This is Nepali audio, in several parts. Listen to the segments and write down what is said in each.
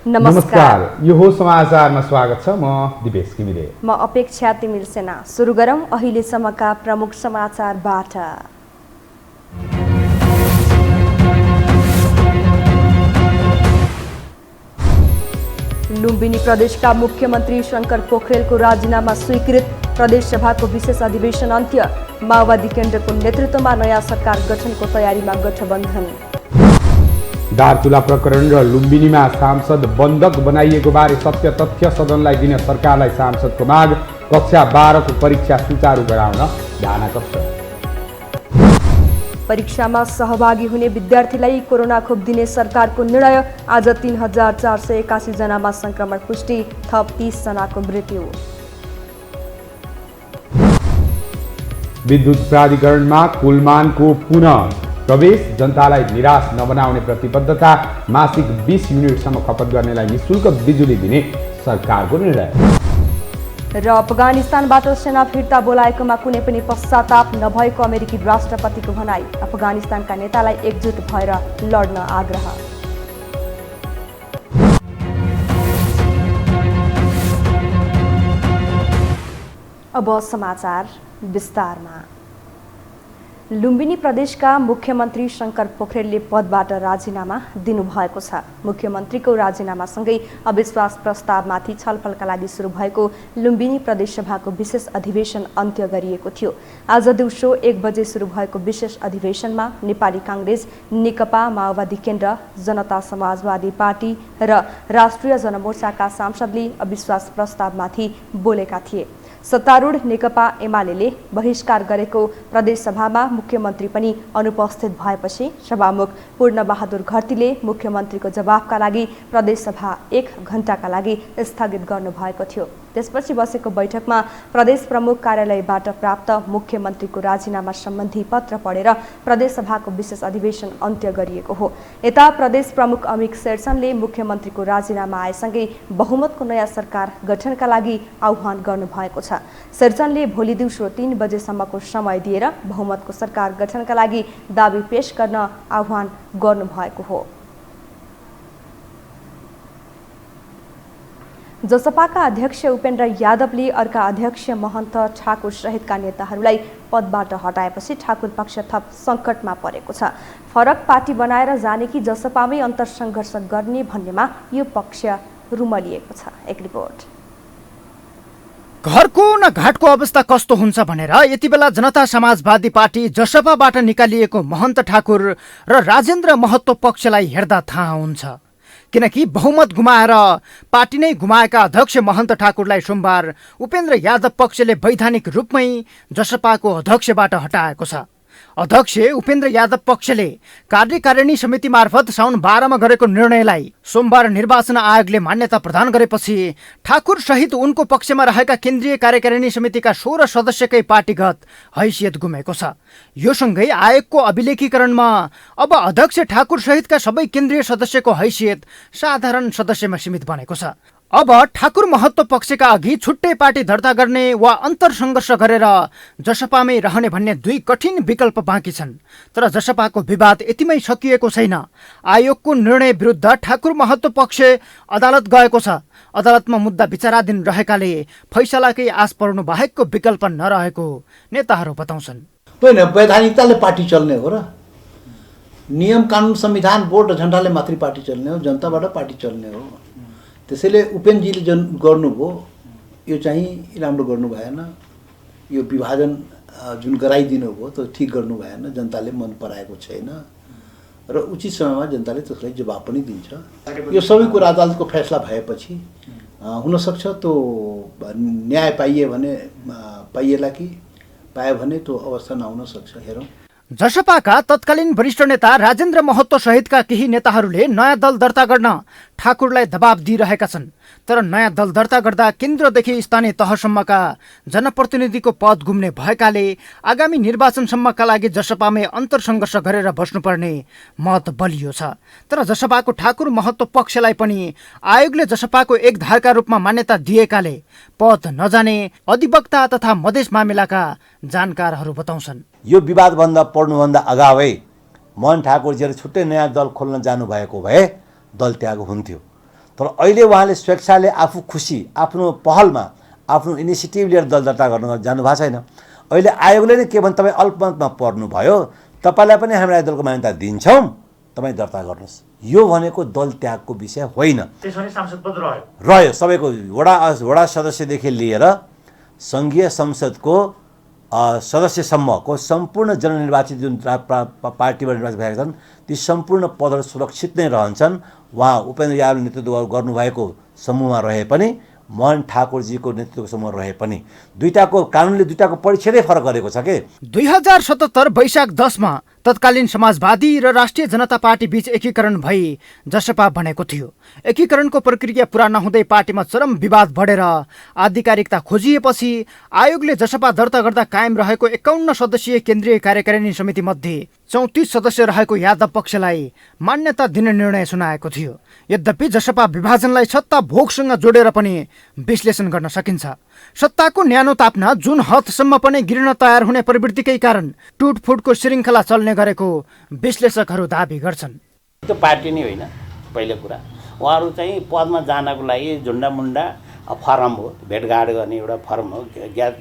नमस्कार, यो हो समाचारमा स्वागत छ। म दिपेश घिमिरे। म अपेक्षा तिमिल सेना। सुरु गरौँ अहिलेसम्मका प्रमुख समाचारबाट। लुम्बिनी प्रदेशका मुख्यमन्त्री शंकर पोखरेलको राजीनामा स्वीकृत। प्रदेशसभाको विशेष अधिवेशन अन्त्य। माओवादी केन्द्रको नेतृत्वमा नयाँ सरकार गठनको तयारीमा गठबन्धन। दार्चुला प्रकरण र लुम्बिनीमा सांसद बन्धक बनाइएको बारे सत्य तथ्य सदनलाई दिन सरकारलाई सांसदको माग। कक्षा 12 को परीक्षा सुचारू गराउन ध्यानाकर्षण। परीक्षामा सहभागी हुने विद्यार्थीलाई कोरोना खोप दिने सरकारको निर्णय। आज 3481 जनामा संक्रमण पुष्टि, थप 30 जनाको मृत्यु। विद्युत प्राधिकरणमा कुलमानको पुनः प्रवेश, जनतालाई निराश नबनाउने प्रतिबद्धता। मासिक 20 युनिटसम्म खपत गर्नेलाई निःशुल्क बिजुली दिने सरकारको निर्णय। र अफगानिस्तानबाट सेना फिर्ता बोलाएकोमा कुनै पनि पश्चाताप नभएको अमेरिकी राष्ट्रपतिको भनाई। अफगानिस्तानका नेतालाई एकजुट भएर लड्न आग्रह। अब समाचार विस्तारमा। लुम्बिनी प्रदेशका मुख्यमन्त्री शंकर पोखरेलले पदबाट राजीनामा दिनुभएको छ। मुख्यमन्त्रीको राजीनामासँगै अविश्वास प्रस्तावमाथि छलफलका लागि सुरु भएको लुम्बिनी प्रदेशसभाको विशेष अधिवेशन अन्त्य गरिएको थियो। आज दिउँसो 1 बजे सुरु भएको विशेष अधिवेशनमा नेपाली कांग्रेस, नेकपा माओवादी केन्द्र, जनता समाजवादी पार्टी र राष्ट्रिय जनमोर्चाका सांसदले अविश्वास प्रस्तावमाथि बोलेका थिए। सत्तारूढ नेकपा एमाले बहिष्कार गरेको प्रदेशसभामा मुख्यमन्त्री पनि अनुपस्थित भएपछि सभामुख पूर्णबहादुर घरतीले मुख्यमन्त्रीको जवाफका लागि प्रदेशसभा 1 घण्टाका लागि स्थगित गर्नुभएको थियो। त्यसपछि बसेको बैठकमा प्रदेश प्रमुख कार्यालयबाट प्राप्त मुख्यमन्त्रीको राजीनामा सम्बन्धी पत्र पढेर प्रदेशसभाको विशेष अधिवेशन अन्त्य गरिएको हो। यता प्रदेश प्रमुख अमिक शेरचनले मुख्यमन्त्रीको राजीनामा आएसँगै बहुमतको नयाँ सरकार गठनका लागि आह्वान गर्नुभएको छ। शेरचनले भोलि दिउँसो 3 बजेसम्मको समय दिएर बहुमतको सरकार गठनका लागि दाबी पेश गर्न आह्वान गर्नुभएको हो। जसपाका अध्यक्ष उपेन्द्र यादवले अर्का अध्यक्ष महन्त ठाकुर सहितका नेताहरूलाई पदबाट हटाएपछि ठाकुर पक्ष थप सङ्कटमा परेको छ। फरक पार्टी बनाएर जाने कि जसपामै अन्तर्सङ्घर्ष गर्ने भन्नेमा यो पक्ष रुमलिएको छ। एक रिपोर्ट। घरको न घाटको अवस्था कस्तो हुन्छ भनेर यति बेला जनता समाजवादी पार्टी जसपाबाट निकालिएको महन्त ठाकुर र राजेन्द्र महतो पक्षलाई हेर्दा थाहा हुन्छ। किनकि बहुमत गुमाएर पार्टी नै गुमाएका अध्यक्ष महन्त ठाकुरलाई सोमबार उपेन्द्र यादव पक्षले वैधानिक रूपमै जसपाको अध्यक्षबाट हटाएको छ। अध्यक्ष उपेन्द्र यादव पक्षले कार्यकारिणी समिति मार्फत साउन 12 मा गरेको निर्णयलाई सोमबार निर्वाचन आयोगले मान्यता प्रदान गरेपछि ठाकुर सहित उनको पक्षमा रहेका केन्द्रीय कार्यकारिणी समितिका 16 सदस्यकै पार्टीगत हैसियत गुमेको छ। यो सँगै आयोगको अभिलेखीकरणमा अब अध्यक्ष ठाकुर सहितका सबै केन्द्रीय सदस्यको हैसियत साधारण सदस्यमा सीमित बनेको छ। अब ठाकुर महत्व पक्षका अघि छुट्टै पार्टी दर्ता गर्ने वा अन्तर्सङ्घर्ष गरेर जसपामै रहने भन्ने 2 कठिन विकल्प बाँकी छन्। तर जसपाको विवाद यतिमै सकिएको छैन। आयोगको निर्णय विरुद्ध ठाकुर महत्व पक्ष अदालत गएको छ। अदालतमा मुद्दा विचाराधीन रहेकाले फैसलाकै आश पर्नु बाहेकको विकल्प नरहेको नेताहरू बताउँछन्। होइन, वैधानिकताले पार्टी चल्ने हो र नियम कानुन संविधान बोर्ड र झन्डाले मात्रै पार्टी चल्ने हो, जनताबाट पार्टी चल्ने हो। त्यसैले उपेन्द्रजीले जुन गर्नुभयो यो चाहिँ राम्रो गर्नु भएन। यो विभाजन जुन गराइदिनु भयो त्यो ठिक गर्नु भएन। जनताले मन पराएको छैन र उचित समयमा जनताले त्यसलाई जवाब पनि दिन्छ। यो सबै कुरा अदालतको फैसला भएपछि हुनसक्छ त्यो न्याय पाइयो भने त्यो अवस्था नहुन सक्छ। हेरौँ। जसपाका तत्कालीन वरिष्ठ नेता राजेन्द्र महतो सहितका केही नेताहरूले नयाँ दल दर्ता गर्न ठाकुरलाई दबाब दिइरहेका छन्। तर नयाँ दल दर्ता गर्दा केन्द्रदेखि स्थानीय तहसम्मका जनप्रतिनिधिको पद गुम्ने भएकाले आगामी निर्वाचनसम्मका लागि जसपामै अन्तर्सङ्घर्ष गरेर बस्नुपर्ने मत बलियो छ। तर जसपाको ठाकुर महतो पक्षलाई पनि आयोगले जसपाको एक धारका रूपमा मान्यता दिएकाले पद नजाने अधिवक्ता तथा मधेस मामिलाका जानकारहरू बताउँछन्। यो विवादभन्दा पर्नुभन्दा अगावै मोहन ठाकुरजीले छुट्टै नयाँ दल खोल्न जानुभएको भए दल त्याग हुन्थ्यो। तर अहिले उहाँले स्वेच्छाले आफू खुसी आफ्नो पहलमा आफ्नो इनिसिएटिभ लिएर दल दर्ता गर्न जानुभएको छैन। अहिले आयोगले नै के भन्छ, तपाईँ अल्पमतमा पर्नुभयो, तपाईँलाई पनि हामी राजदलको मान्यता दिन्छौँ, तपाईँ दर्ता गर्नुहोस्। यो भनेको दल त्यागको विषय होइन। त्यसरी सांसद पद रह्यो सबैको, वडा सदस्यदेखि लिएर सङ्घीय संसदको सदस्यसम्मको सम्पूर्ण जननिर्वाचित जुन पार्टीबाट निर्वाचित भएका छन् ती सम्पूर्ण पदहरू सुरक्षित नै रहन्छन्। उहाँ उपेन्द्र यादवले नेतृत्व गर्नुभएको समूहमा रहे पनि, मोहन ठाकुरजीको नेतृत्वको समूह रहे पनि, कानुनले दुईटाको परिच्छेदै फरक गरेको छ के। 2077 वैशाख 10 मा तत्कालीन समाजवादी र राष्ट्रिय जनता पार्टी बीच एकीकरण भई जसपा बनेको थियो। एकीकरणको प्रक्रिया पूरा नहुँदै पार्टीमा चरम विवाद बढेर आधिकारिकता खोजिएपछि आयोगले जसपा दर्ता गर्दा कायम रहेको 51 सदस्यीय केन्द्रीय कार्यकारिणी समिति मध्ये 34 सदस्य रहेको यादव पक्षलाई मान्यता दिने निर्णय सुनाएको थियो। यद्यपि जसपा विभाजनलाई सत्ता भोगसँग जोडेर पनि विश्लेषण गर्न सकिन्छ। सत्ताको न्यानो ताप्न जुन हदसम्म पनि गिर्न तयार हुने प्रवृत्तिकै कारण टुटफुटको श्रृङ्खला चल्ने गरेको विश्लेषकहरू दाबी गर्छन्। त्यो पार्टी नै होइन पहिलो कुरा। उहाँहरू चाहिँ पदमा जानको लागि झुन्डामुन्डा फर्म हो, भेटघाट गर्ने एउटा फर्म हो,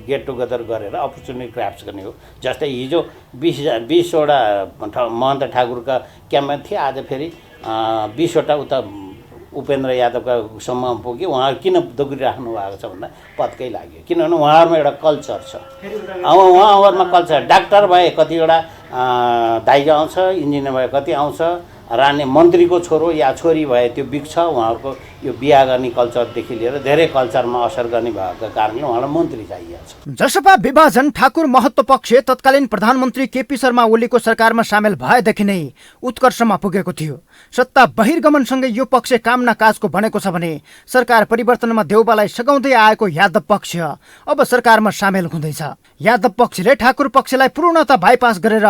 गेट टुगेदर गरेर अपर्च्युनिटी क्राफ्ट गर्ने हो। जस्तै हिजो 20वटा महन्त ठाकुरका क्याम्पमा थिए, आज फेरि 20वटा उता उपेन्द्र यादवका सम्म पुग्यो। उहाँहरू किन दोग्रिराख्नु भएको छ भन्दा पदकै लाग्यो, किनभने उहाँहरूमा एउटा कल्चर छ। अब उहाँहरूमा कल्चर, डाक्टर भए कतिवटा दाइजो आउँछ, इन्जिनियर भए कति आउँछ, रानी मन्त्रीको छोरो या छोरी भए त्यो बिग्छ। उहाँहरूको यो बिहा गर्ने कल्चरदेखि लिएर धेरै कल्चरमा असर गर्ने भएको कारणले उहाँलाई मन्त्री चाहिएको छ। जसपा विभाजन ठाकुर महत्त्व पक्ष तत्कालीन प्रधानमन्त्री केपी शर्मा ओलीको सरकारमा सामेल भएदेखि नै उत्कर्षमा पुगेको थियो। सत्ता बहिर्गमनसँगै यो पक्ष कामना काजको बनेको छ भने सरकार परिवर्तनमा देउबालाई सघाउँदै आएको यादव पक्ष अब सरकारमा सामेल हुँदैछ। यादव पक्षले ठाकुर पक्षलाई पूर्णतः बाइपास गरेर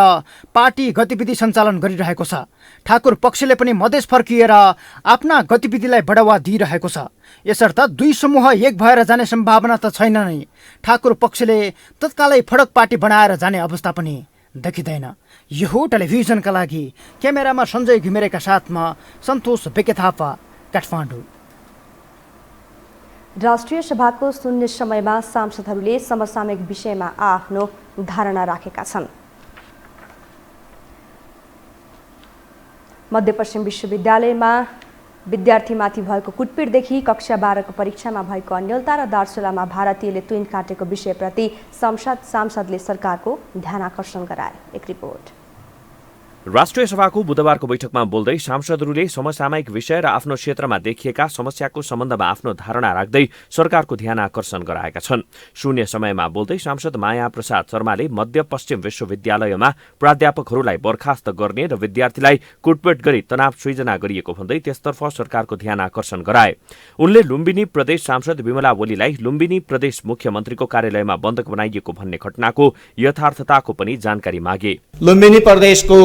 पार्टी गतिविधि सञ्चालन गरिरहेको छ। ठाकुर पक्षले पनि मधेस फर्किएर आफ्ना गतिविधिलाई बढावा दिइरहेको छ। यसर्थ दुई समूह एक भएर जाने सम्भावना त छैन नै। ठाकुर पक्षले तत्कालै फरक पार्टी बनाएर जाने अवस्था पनि देखिँदैन। यो टेलिभिजनका लागि क्यामेरामा सञ्जय घिमिरेका साथमा सन्तोष बेके थापा, काठमाडौँ। राष्ट्रिय सभाको शून्य समयमा सांसदहरूले समसामयिक विषयमा आफ्नो धारणा राखेका छन्। मध्यपश्चिम विश्वविद्यालयमा विद्यार्थीमाथि भएको कुटपिटदेखि कक्षा 12को परीक्षामा भएको अन्यलता र दार्चुलामा भारतीयले तुइन काटेको विषयप्रति सांसदले सरकारको ध्यान आकर्षण गराए। एक रिपोर्ट। राष्ट्रिय सभाको बुधबारको बैठकमा बोल्दै सांसदहरूले समसामयिक विषय र आफ्नो क्षेत्रमा देखिएका समस्याको सम्बन्धमा आफ्नो धारणा राख्दै सरकारको ध्यान आकर्षण गराएका छन्। शून्य समयमा बोल्दै सांसद माया प्रसाद शर्माले मध्यपश्चिम विश्वविद्यालयमा प्राध्यापकहरूलाई बर्खास्त गर्ने र विद्यार्थीलाई कुटपिट गरी तनाव सृजना गरिएको भन्दै त्यसतर्फ सरकारको ध्यान आकर्षण गराए। उनले लुम्बिनी प्रदेश सांसद विमला ओलीलाई लुम्बिनी प्रदेश मुख्यमन्त्रीको कार्यालयमा बन्धक बनाइएको भन्ने घटनाको यथार्थताको पनि जानकारी मागे। लुम्बिनी प्रदेशको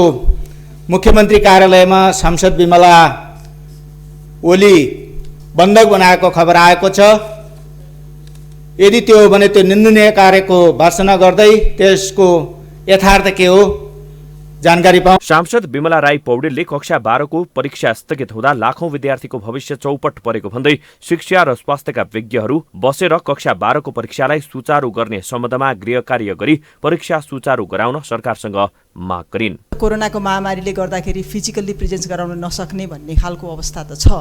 मुख्यमन्त्री कार्यालयमा सांसद विमला ओली बन्धक बनाएको खबर आएको छ। यदि त्यो हो भने त्यो निन्दनीय कार्यको भर्त्सना गर्दै त्यसको यथार्थ के हो जानकारी पाऊ। सांसद विमला राई पौडेलले कक्षा 12को परीक्षा स्थगित हुँदा लाखौं विद्यार्थीको भविष्य चौपट परेको भन्दै शिक्षा र स्वास्थ्यका विज्ञहरू बसेर कक्षा 12को परीक्षालाई सुचारू गर्ने सम्बन्धमा गृह कार्य गरी परीक्षा सुचारू गराउन सरकारसँग माग गरिन्। कोरोनाको महामारीले गर्दाखेरि फिजिकल्ली प्रेजेन्स गराउन नसक्ने भन्ने खालको अवस्था त छ,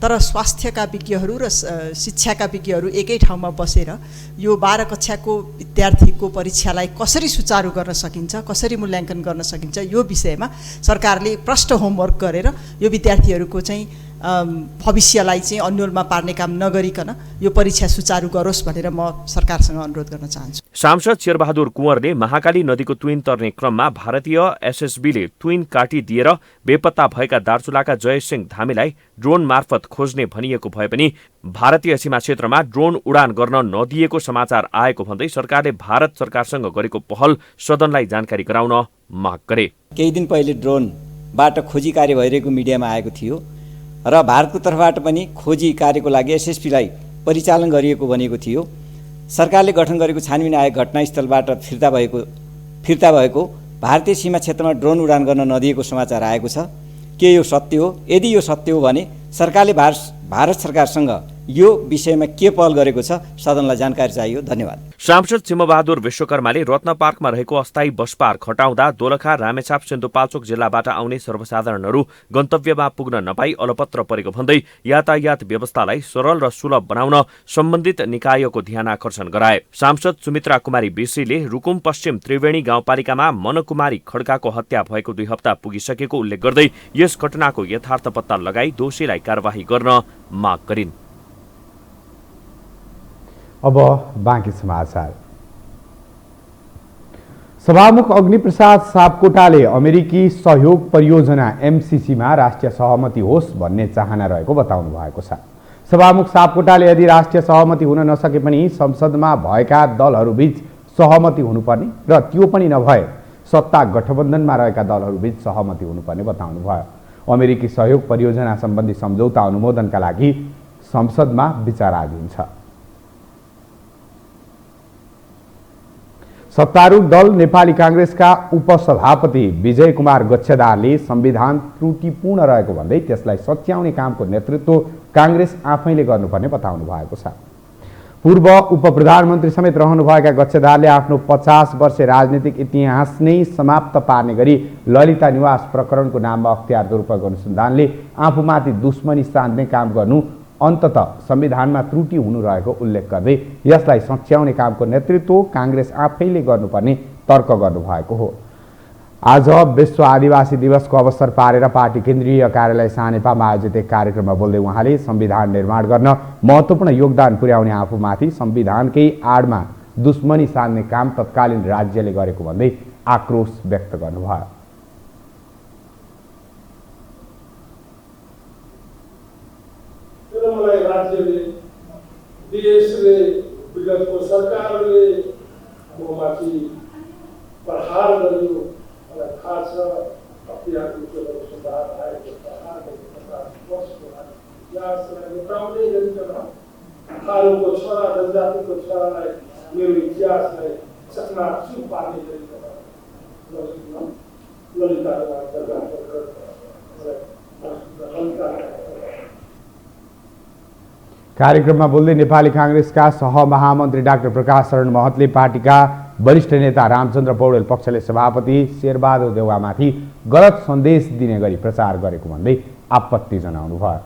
तर स्वास्थ्यका विज्ञहरू र शिक्षाका विज्ञहरू एकै ठाउँमा बसेर यो 12 कक्षाको विद्यार्थीको परीक्षालाई कसरी सुचारू गर्न सकिन्छ, कसरी मूल्याङ्कन गर्न सकिन्छ, यो विषयमा सरकारले प्रष्ट होमवर्क गरेर यो विद्यार्थीहरूको चाहिँ भविष्यलाई चाहिँ अन्योलमा पार्ने काम नगरिकन यो परीक्षा सुचारू गरोस् भनेर म सरकारसँग अनुरोध गर्न चाहन्छु। सांसद शेरबहादुर कुँवरले महाकाली नदीको तुइन तर्ने क्रममा भारतीय एसएसबीले तुइन काटिदिएर बेपत्ता भएका दार्चुलाका जयसिंह धामीलाई ड्रोन मार्फत खोज्ने भनिएको भए पनि भारतीय सीमा क्षेत्रमा ड्रोन उडान गर्न नदिएको समाचार आएको भन्दै सरकारले भारत सरकारसँग गरेको पहल सदनलाई जानकारी गराउन माग गरे। केही दिन पहिले ड्रोनबाट खोजी कार्य भइरहेको मिडियामा आएको थियो र भारतको तर्फबाट पनि खोजी कार्यको लागि एसएसपीलाई परिचालन गरिएको भनेको थियो। सरकारले गठन गरेको छानबिन आयोग घटनास्थलबाट फिर्ता भएको भारतीय सीमा क्षेत्रमा ड्रोन उडान गर्न नदिएको समाचार आएको छ। के यो सत्य हो? यदि यो सत्य हो भने सरकारले भारत सरकारसँग यो विषयमा के पहल गरेको छ सदनलाई जानकारी चाहियो। धन्यवाद। सांसद सिंहबहादुर विश्वकर्माले रत्न पार्कमा रहेको अस्थायी बस पार्क हटाउँदा दोलखा, रामेछाप, सिन्धुपाल्चोक जिल्लाबाट आउने सर्वसाधारणहरू गन्तव्यमा पुग्न नपाई अलपत्र परेको भन्दै यातायात व्यवस्थालाई सरल र सुलभ बनाउन सम्बन्धित निकायको ध्यान आकर्षण गराए। सांसद सुमित्रा कुमारी बिर्सीले रुकुम पश्चिम त्रिवेणी गाउँपालिकामा मनकुमारी खड्काको हत्या भएको 2 हप्ता पुगिसकेको उल्लेख गर्दै यस घटनाको यथार्थ पत्ता लगाई दोषीलाई कारवाही गर्न माग गरिन्। अब बाँकी समाचार। सभामुख अग्निप्रसाद सापकोटाले अमेरिकी सहयोग परियोजना एमसीसीमा राष्ट्रिय सहमति होस् भन्ने चाहना रहेको बताउनु भएको छ। सभामुख सापकोटाले यदि राष्ट्रिय सहमति हुन नसके पनि संसदमा भएका दलहरूबीच सहमति हुनुपर्ने र त्यो पनि नभए सत्ता गठबन्धनमा रहेका दलहरूबीच सहमति हुनुपर्ने बताउनु भयो। अमेरिकी सहयोग परियोजना सम्बन्धी सम्झौता अनुमोदनका लागि संसदमा विचाराधीन छ। सत्तारूढ दल नेपाली कांग्रेसका उपसभापति विजय कुमार गच्छेदारले संविधान त्रुटिपूर्ण रहेको भन्दै त्यसलाई सच्याउने कामको नेतृत्व कांग्रेस आफैले गर्नुपर्ने बताउनु भएको छ। पूर्व उपप्रधानमन्त्री समेत रहनुभएका गच्छेदारले आफ्नो 50 वर्षे राजनीतिक इतिहास नै समाप्त पार्ने गरी ललिता निवास प्रकरणको नाममा अख्तियार दुरुपयोग अनुसन्धानले आफूमाथि दुश्मनी साध्ने काम गर्नु अन्ततः संविधानमा त्रुटि हुनु रहेको उल्लेख गर्दै यसलाई सच्याउने कामको नेतृत्व कांग्रेस आफैले गर्नुपर्ने तर्क गर्नुभएको हो। आज विश्व आदिवासी दिवसको अवसर पारेर पार्टी केन्द्रीय कार्यालय सानेपामा आयोजित एक कार्यक्रममा बोल्दै उहाँले संविधान निर्माण गर्न महत्त्वपूर्ण योगदान पुर्याउने आफूमाथि संविधानकै आडमा दुश्मनी साध्ने काम तत्कालीन राज्यले गरेको भन्दै आक्रोश व्यक्त गर्नुभयो। मलाई राज्यले देशले विगतको सरकारले ममाथि प्रहार गर्यो मलाई थाहा छ। अख्तियारको सुधार आएको इतिहासलाई मेटाउँदै गरिकन थारूको छोरा जनजातिको छोरालाई मेरो इतिहासलाई चकनाचुर पार्ने गरिकन ललिता कार्यक्रममा बोल्दै नेपाली कांग्रेसका सहमहामन्त्री डाक्टर प्रकाश शरण महतले पार्टीका वरिष्ठ नेता रामचन्द्र पौडेल पक्षले सभापति शेरबहादुर देउवामाथि गलत सन्देश दिने गरी प्रचार गरेको भन्दै आपत्ति जनाउनु भयो।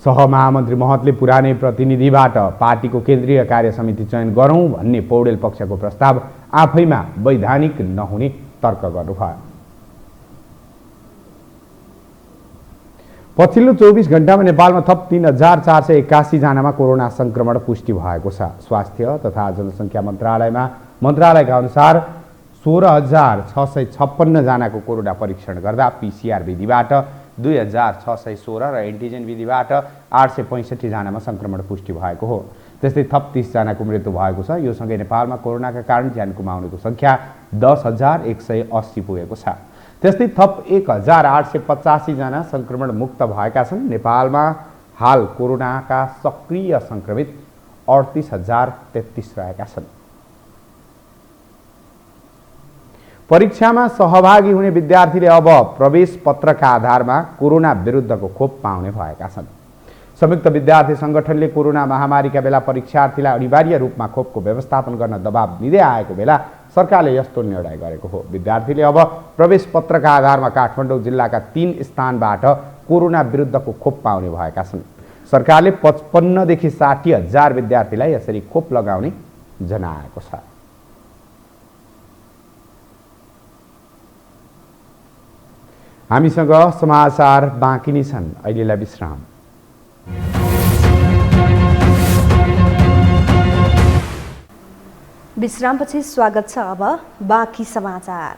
सहमहामन्त्री महतले पुरानै प्रतिनिधिबाट पार्टीको केन्द्रीय कार्य समिति चयन गरौं भन्ने पौडेल पक्षको प्रस्ताव आफैमा वैधानिक नहुने तर्क गर्नुभयो। पछिल्लो 24 घण्टामा नेपालमा थप 3481 जनामा कोरोना संक्रमण पुष्टि भएको छ। स्वास्थ्य तथा जनसङ्ख्या मन्त्रालयका अनुसार 16656 जनाको कोरोना परीक्षण गर्दा पीसीआर विधिबाट 2616 र एन्टिजेन विधिबाट 865 जनामा संक्रमण पुष्टि भएको हो। त्यस्तै थप 30 जनाको मृत्यु भएको छ। यो सँगै नेपालमा कोरोनाका कारण ज्यान गुमाउनेको संख्या 10180 पुगेको छ। त्यस्तै थप 1885 जना संक्रमण मुक्त भएका छन्। नेपालमा हाल कोरोनाका सक्रिय संक्रमित 38033 रहेका छन्। परीक्षामा सहभागी हुने विद्यार्थीले अब प्रवेश पत्रका आधारमा कोरोना विरुद्धको खोप पाउने भएका छन्। संयुक्त विद्यार्थी संगठनले कोरोना महामारीका बेला परीक्षार्थीलाई अनिवार्य रूपमा खोपको व्यवस्थापन गर्न दबाब दिँदै आएको बेला सरकारले यस्तो निर्णय गरेको हो। विद्यार्थीले अब प्रवेश पत्रका आधारमा काठमाडौँ जिल्लाका 3 स्थानबाट कोरोना विरुद्धको खोप पाउने भएका छन्। सरकारले 55 देखि 60 हजार विद्यार्थीलाई यसरी खोप लगाउने जनाएको छ। हामीसँग समाचार बाँकी नै छन्। अहिलेलाई विश्राम। विश्रामपछि स्वागत छ। अब बाँकी समाचार।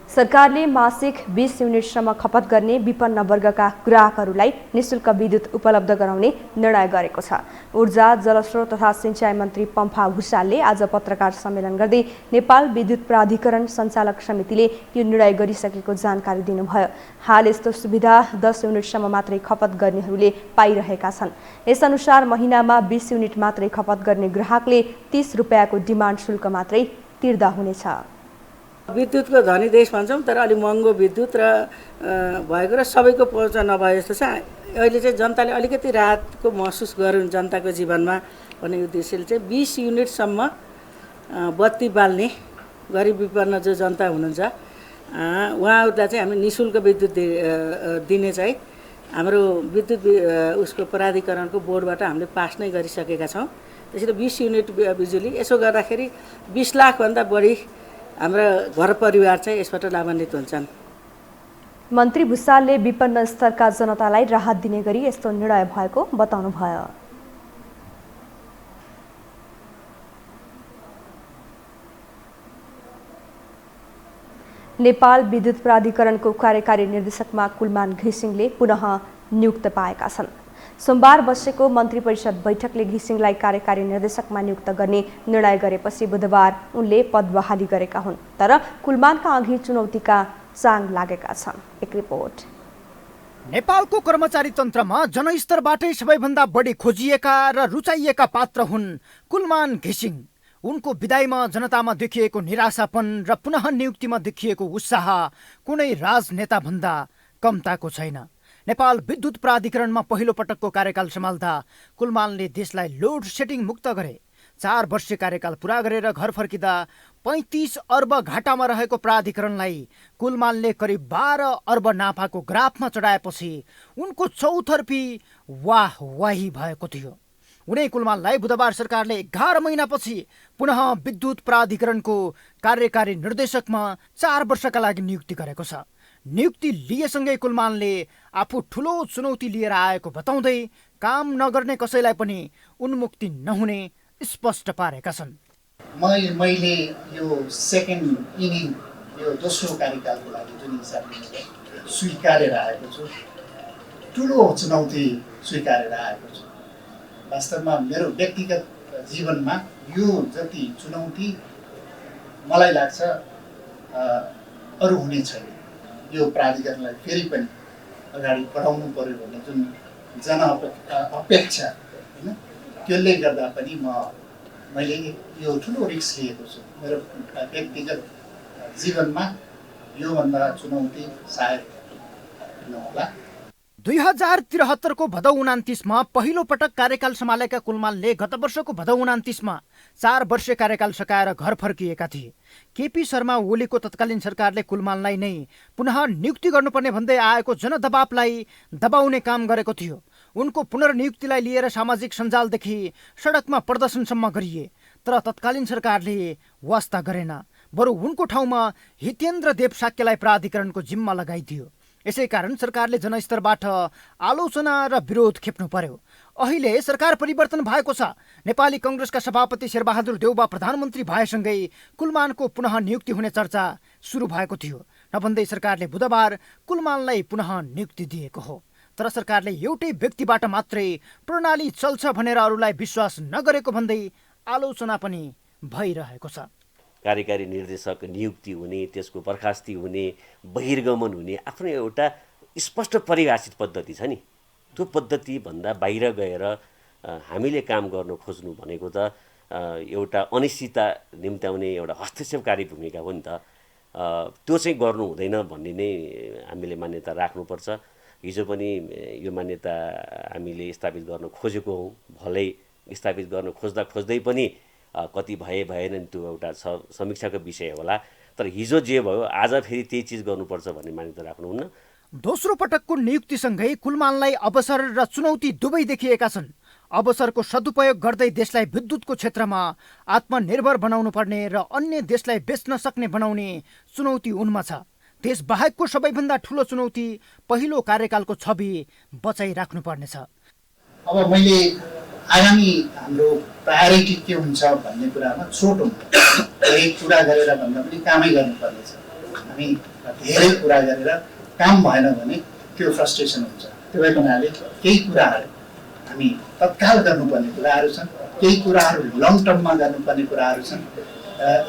सरकारले मासिक 20 युनिटसम्म खपत गर्ने विपन्न वर्गका ग्राहकहरूलाई निःशुल्क विद्युत उपलब्ध गराउने निर्णय गरेको छ। ऊर्जा, जलस्रोत तथा सिंचाइ मन्त्री पम्फा भुषालले आज पत्रकार सम्मेलन गर्दै नेपाल विद्युत प्राधिकरण सञ्चालक समितिले यो निर्णय गरिसकेको जानकारी दिनुभयो। हाल यस्तो सुविधा 10 युनिटसम्म मात्रै खपत गर्नेहरूले पाइरहेका छन्। यसअनुसार महिनामा 20 युनिट मात्रै खपत गर्ने ग्राहकले 30 रुपैयाँको डिमान्ड शुल्क मात्रै तिर्दा हुनेछ। विद्युतको धनी देश भन्छौँ, तर अलिक महँगो विद्युत र भएको र सबैको पहुँच नभए जस्तो छ। अहिले चाहिँ जनताले अलिकति राहतको महसुस गरून् जनताको जीवनमा भन्ने उद्देश्यले चाहिँ 20 युनिटसम्म बत्ती बाल्ने गरिब विपन्न जो जनता हुनुहुन्छ उहाँहरूलाई चाहिँ हामी निःशुल्क विद्युत दिने चाहिँ हाम्रो विद्युत उसको प्राधिकरणको बोर्डबाट हामीले पास नै गरिसकेका छौँ। त्यसैले 20 युनिट बिजुली, यसो गर्दाखेरि 20 लाखभन्दा बढी हाम्रा घर परिवार चाहिँ यसबाट लाभान्वित हुन्छन्। मन्त्री भुसालले विपन्न स्तरका जनतालाई राहत दिने गरी यस्तो निर्णय भएको बताउनुभयो। नेपाल विद्युत प्राधिकरणको कार्यकारी निर्देशकमा कुलमान घिसिङले पुनः नियुक्त पाएका छन्। सोमबार बसेको मन्त्री परिषद बैठकले घिसिङलाई कार्यकारी निर्देशकमा नियुक्त गर्ने निर्णय गरेपछि बुधबार उनले पद बहाली गरेका हुन्। तर कुलमानका अघि चुनौतीका चाङ लागेका छन्। एक रिपोर्ट। नेपालको कर्मचारी तन्त्रमा जनस्तरबाटै सबैभन्दा बढी खोजिएका र रुचाइएका पात्र हुन् कुलमान घिसिङ। उनको विदाईमा जनतामा देखिएको निराशापन र पुनः नियुक्तिमा देखिएको उत्साह कुनै राजनेता भन्दा कमताको छैन। नेपाल विद्युत प्राधिकरणमा पहिलो पटकको कार्यकाल सम्हाल्दा कुलमानले देशलाई लोड सेडिङ मुक्त गरे। 4 वर्षीय कार्यकाल पूरा गरेर घर फर्किँदा 35 अर्ब घाटामा रहेको प्राधिकरणलाई कुलमानले करिब 12 अर्ब नाफाको ग्राफमा चढाएपछि उनको चौतर्फी वाही भएको थियो। उनै कुलमानलाई बुधबार सरकारले 11 महिनापछि पुनः विद्युत प्राधिकरणको कार्यकारी निर्देशकमा 4 वर्षका लागि नियुक्ति गरेको छ। नियुक्ति लिएसँगै कुलमानले आफू ठुलो चुनौती लिएर आएको बताउँदै काम नगर्ने कसैलाई पनि उन्मुक्ति नहुने स्पष्ट पारेका छन्। मैले यो सेकेन्ड इनिङ, यो दोस्रो कार्यकालको लागि जुन हिसाबले स्वीकारेर आएको छु, ठुलो चुनौती स्वीकारेर आएको छु। वास्तवमा मेरो व्यक्तिगत जीवनमा यो जति चुनौती मलाई लाग्छ अरू हुने छैन। यो प्राधिकरणलाई फेरि पनि अगाडि बढाउनु पर्यो भन्ने जुन अपेक्षा होइन, त्यसले गर्दा पनि मैले यो ठुलो रिस्क लिएको छु। मेरो व्यक्तिगत जीवनमा योभन्दा चुनौती सायद नहोला। 2073 को भदौ 29मा पहिलो पटक कार्यकाल सम्हालेका कुलमानले गत वर्षको भदौ 29मा 4 वर्षीय कार्यकाल सकाएर घर फर्किएका थिए। केपी शर्मा ओलीको तत्कालीन सरकारले कुलमानलाई नै पुनः नियुक्ति गर्नुपर्ने भन्दै आएको जनदबावलाई दबाउने काम गरेको थियो। उनको पुनर्नियुक्तिलाई लिएर सामाजिक सञ्जालदेखि सडकमा प्रदर्शनसम्म गरिए, तर तत्कालीन सरकारले वास्ता गरेन। बरु उनको ठाउँमा हितेन्द्र देव साक्यलाई प्राधिकरणको जिम्मा लगाइदियो। यसै कारण सरकारले जनस्तरबाट आलोचना र विरोध खेप्नु पर्यो। अहिले सरकार परिवर्तन भएको छ। नेपाली कांग्रेसका सभापति शेरबहादुर देउबा प्रधानमन्त्री भएसँगै कुलमानको पुनः नियुक्ति हुने चर्चा सुरु भएको थियो। नभन्दै सरकारले बुधबार कुलमानलाई पुनः नियुक्ति दिएको हो। तर सरकारले एउटै व्यक्तिबाट मात्रै प्रणाली चल्छ भनेर अरूलाई विश्वास नगरेको भन्दै आलोचना पनि भइरहेको छ। कार्यकारी निर्देशक नियुक्ति हुने, त्यसको बर्खास्ती हुने, बहिर्गमन हुने आफ्नो एउटा स्पष्ट परिभाषित पद्धति छ नि। त्यो पद्धतिभन्दा बाहिर गएर हामीले काम गर्न खोज्नु भनेको त एउटा अनिश्चितता निम्त्याउने एउटा हस्तक्षेपकारी भूमिका हो नि त। त्यो चाहिँ गर्नु हुँदैन भन्ने नै हामीले मान्यता राख्नुपर्छ। हिजो पनि यो मान्यता हामीले स्थापित गर्न खोजेको हौँ। भलै स्थापित गर्न खोज्दै पनि कति भएनन्, त्यो एउटा समीक्षाको विषय होला। तर हिजो जे भयो आज फेरि त्यही चिज गर्नुपर्छ भन्ने मान्यता राख्नुहुन्न। दोस्रो पटकको नियुक्तिसँगै कुलमानलाई अवसर र चुनौती दुवै देखिएका छन्। अवसरको सदुपयोग गर्दै देशलाई विद्युतको क्षेत्रमा आत्मनिर्भर बनाउनु पर्ने र अन्य देशलाई बेच्न सक्ने बनाउने चुनौती उनमा छ। देश बाहेकको सबैभन्दा ठुलो चुनौती पहिलो कार्यकालको छवि बचाइराख्नु पर्नेछ। अब मैले आगामी हाम्रो प्रायोरिटी के हुन्छ भन्ने कुरामा छोटो एक कुरा गरेर भन्दा पनि कामै गर्नुपर्नेछ। हामी धेरै कुरा गरेर काम भएन भने त्यो फ्रस्ट्रेसन हुन्छ। त्यो भएको हुनाले केही कुराहरू हामी तत्काल गर्नुपर्ने कुराहरू छन्, केही कुराहरू लङ टर्ममा गर्नुपर्ने कुराहरू छन्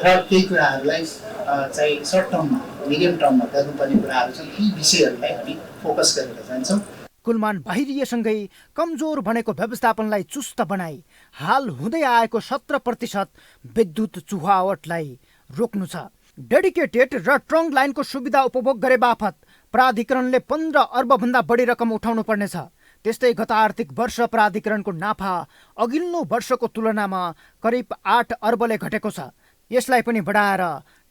र केही कुराहरूलाई चाहिँ सर्ट टर्ममा, मिडियम टर्ममा गर्नुपर्ने कुराहरू छन्। यी विषयहरूलाई हामी फोकस गरेर जान्छौँ। कुलमान बाहिरिएसँगै कमजोर बनेको व्यवस्थापनलाई चुस्त बनाई हाल हुँदै आएको 17% विद्युत चुहावटलाई रोक्नु छ। डेडिकेटेड र ट्रङ्क लाइनको सुविधा उपभोग गरे बापत प्राधिकरणले 15 अर्बभन्दा बढी रकम उठाउनु पर्नेछ। त्यस्तै गत आर्थिक वर्ष प्राधिकरणको नाफा अघिल्लो वर्षको तुलनामा करिब 8 अर्बले घटेको छ। यसलाई पनि बढाएर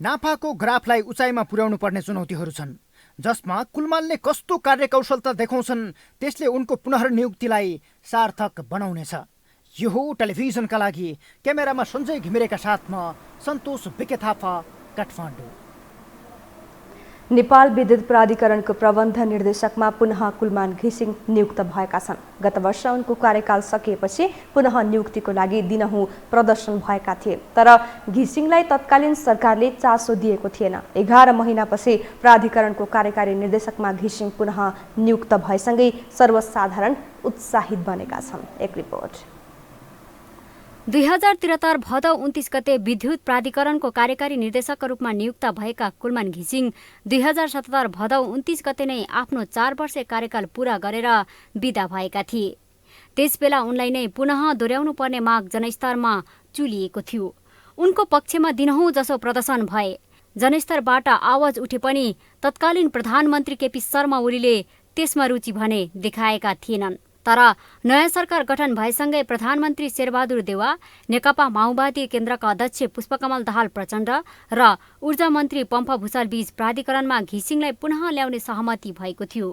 नाफाको ग्राफलाई उचाइमा पुर्याउनु पर्ने चुनौतीहरू छन्, जसमा कुलमानले कस्तो कार्यकौशलता देखाउँछन् त्यसले उनको पुनर्नियुक्तिलाई सार्थक बनाउनेछ। यो हो टेलिभिजनका लागि क्यामेरामा सञ्जय घिमिरेका साथमा सन्तोष बिके थापा, काठमाडौँ। नेपाल विद्युत प्राधिकरणको प्रबन्ध निर्देशकमा पुनः कुलमान घिसिङ नियुक्त भएका छन्। गत वर्ष उनको कार्यकाल सकिएपछि पुनः नियुक्तिको लागि दिनहुँ प्रदर्शन भएका थिए, तर घिसिङलाई तत्कालीन सरकारले चासो दिएको थिएन। 11 महिनापछि प्राधिकरणको कार्यकारी निर्देशकमा घिसिङ पुनः नियुक्त भएसँगै सर्वसाधारण उत्साहित बनेका छन्। एक रिपोर्ट। 2073 भदौ 29 गते विद्युत प्राधिकरणको कार्यकारी निर्देशकका रूपमा नियुक्त भएका कुलमान घिसिङ 2077 भदौ 29 गते नै आफ्नो 4 वर्षे कार्यकाल पूरा गरेर बिदा भएका थिए। त्यसबेला उनलाई नै पुनः दोहोर्याउनु पर्ने माग जनस्तरमा चुलिएको थियो। उनको पक्षमा दिनहुँ जसो प्रदर्शन भए। जनस्तरबाट आवाज उठे पनि तत्कालीन प्रधानमन्त्री केपी शर्मा ओलीले त्यसमा रुचि भने देखाएका थिएनन्। तर नयाँ सरकार गठन भएसँगै प्रधानमन्त्री शेरबहादुर देउवा, नेकपा माओवादी केन्द्रका अध्यक्ष पुष्पकमल दाहाल प्रचण्ड र ऊर्जा मन्त्री पम्फा भूषाल बीच प्राधिकरणमा घिसिङलाई पुनः ल्याउने सहमति भएको थियो।